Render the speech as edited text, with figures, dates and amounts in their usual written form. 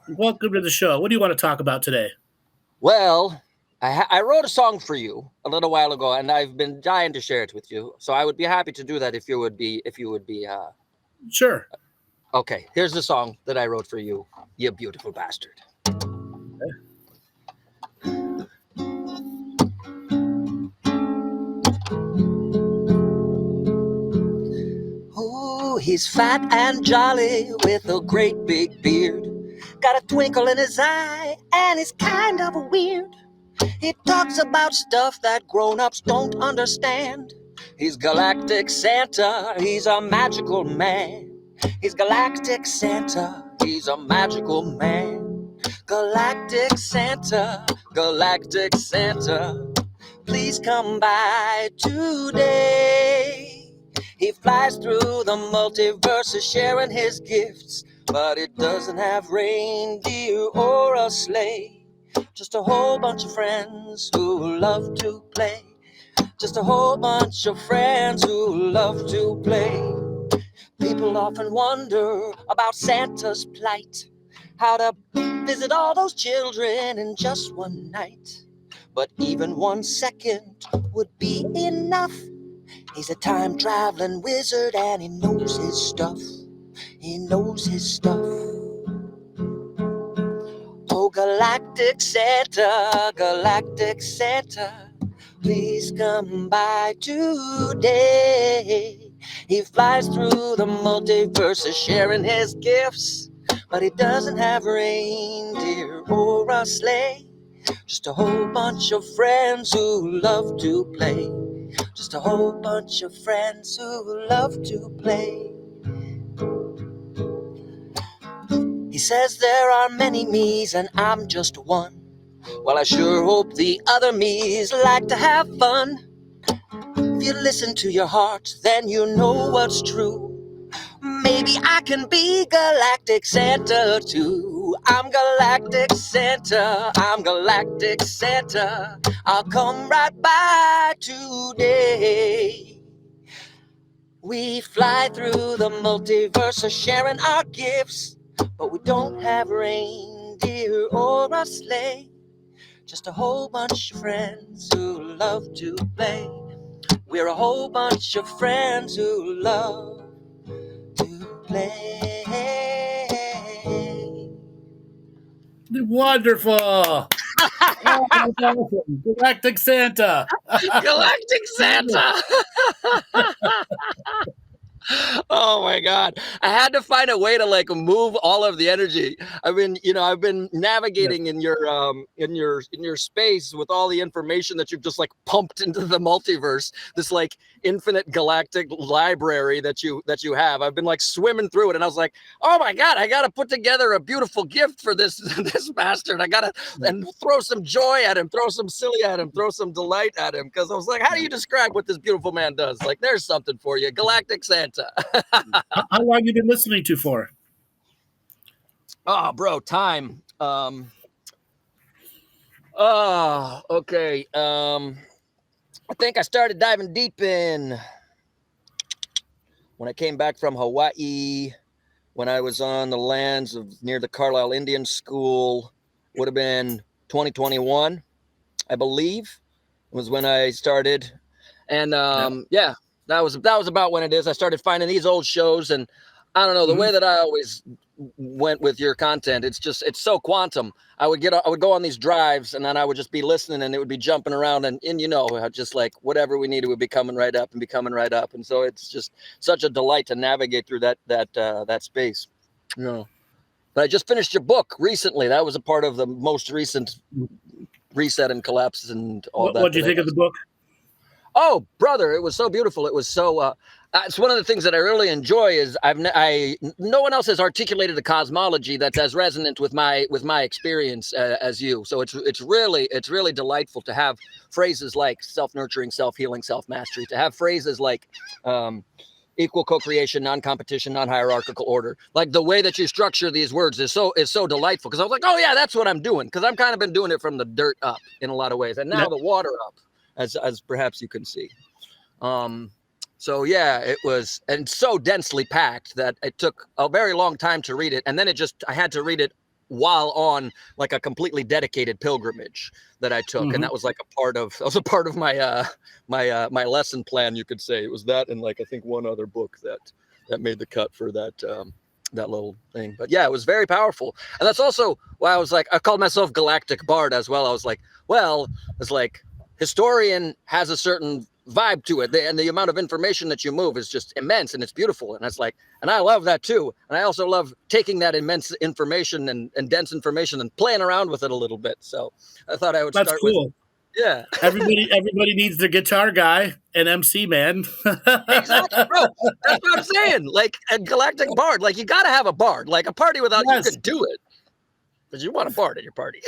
Welcome to the show. What do you want to talk about today? Well, I wrote a song for you a little while ago, and I've been dying to share it with you. So I would be happy to do that if you would be. Sure. Okay, here's the song that I wrote for you, you beautiful bastard. Oh, he's fat and jolly with a great big beard. Got a twinkle in his eye, and he's kind of weird. He talks about stuff that grown-ups don't understand. He's Galactic Santa, he's a magical man. He's Galactic Santa, he's a magical man. Galactic Santa, Galactic Santa, please come by today. He flies through the multiverse sharing his gifts, but it doesn't have reindeer or a sleigh. Just a whole bunch of friends who love to play. Just a whole bunch of friends who love to play. People often wonder about Santa's plight, how to visit all those children in just one night. But even 1 second would be enough. He's a time-traveling wizard and he knows his stuff. He knows his stuff. Oh, Galactic Santa, Galactic Santa, please come by today. He flies through the multiverse sharing his gifts, but he doesn't have reindeer or a sleigh. Just a whole bunch of friends who love to play. Just a whole bunch of friends who love to play. He says there are many me's and I'm just one. Well, I sure hope the other me's like to have fun. If you listen to your heart, then you know what's true. Maybe I can be Galactic Santa too. I'm Galactic Santa, I'm Galactic Santa. I'll come right by today. We fly through the multiverse sharing our gifts, but we don't have reindeer or a sleigh. Just a whole bunch of friends who love to play. We're a whole bunch of friends who love to play. Wonderful. Oh, that's awesome. Galactic Santa. Galactic Santa! Oh my God. I had to find a way to like move all of the energy. I've been navigating in your space with all the information that you've just like pumped into the multiverse, this like infinite galactic library that you have. I've been like swimming through it and I was like, oh my God, I gotta put together a beautiful gift for this this bastard. I gotta and throw some joy at him, throw some silly at him, throw some delight at him. Cause I was like, how do you describe what this beautiful man does? Like, there's something for you. Galactic Santa. How long have you been listening to for? Oh, bro, time. Oh, okay. I think I started diving deep in when I came back from Hawaii, when I was on the lands of near the Carlisle Indian School. Would have been 2021, I believe, was when I started. And yeah, that was about when it is. I started finding these old shows, and I don't know, the way that I always went with your content, it's so quantum. I would go on these drives and then I would just be listening and it would be jumping around and just like whatever we needed would be coming right up and be coming right up. And so it's just such a delight to navigate through that space. But I just finished your book recently. That was a part of the most recent reset and collapse and all that. What do you think of the book? Oh, brother, it was so beautiful. It was so. It's one of the things that I really enjoy is no one else has articulated a cosmology that's as resonant with my experience as you. So it's really delightful to have phrases like self-nurturing, self-healing, self-mastery. To have phrases like equal co-creation, non-competition, non-hierarchical order. Like the way that you structure these words is so delightful. Because I was like, oh yeah, that's what I'm doing. Because I'm kind of been doing it from the dirt up in a lot of ways, and now the water up. As perhaps you can see. So yeah, it was, and so densely packed that it took a very long time to read it. And then I had to read it while on like a completely dedicated pilgrimage that I took. And that was like a part of my my lesson plan, you could say. It was that and like I think one other book that made the cut for that that little thing. But yeah, it was very powerful. And that's also why I was like, I called myself Galactic Bard as well. I was like, well, it's like historian has a certain vibe to it, and the amount of information that you move is just immense, and it's beautiful. And it's like, and I love that too. And I also love taking that immense information and dense information and playing around with it a little bit. So I thought I would That's start cool. with, yeah. Everybody needs their guitar guy and MC man. Exactly, bro. That's what I'm saying. Like a Galactic Bard, like you got to have a bard. Like a party without you can do it, but you want a bard at your party.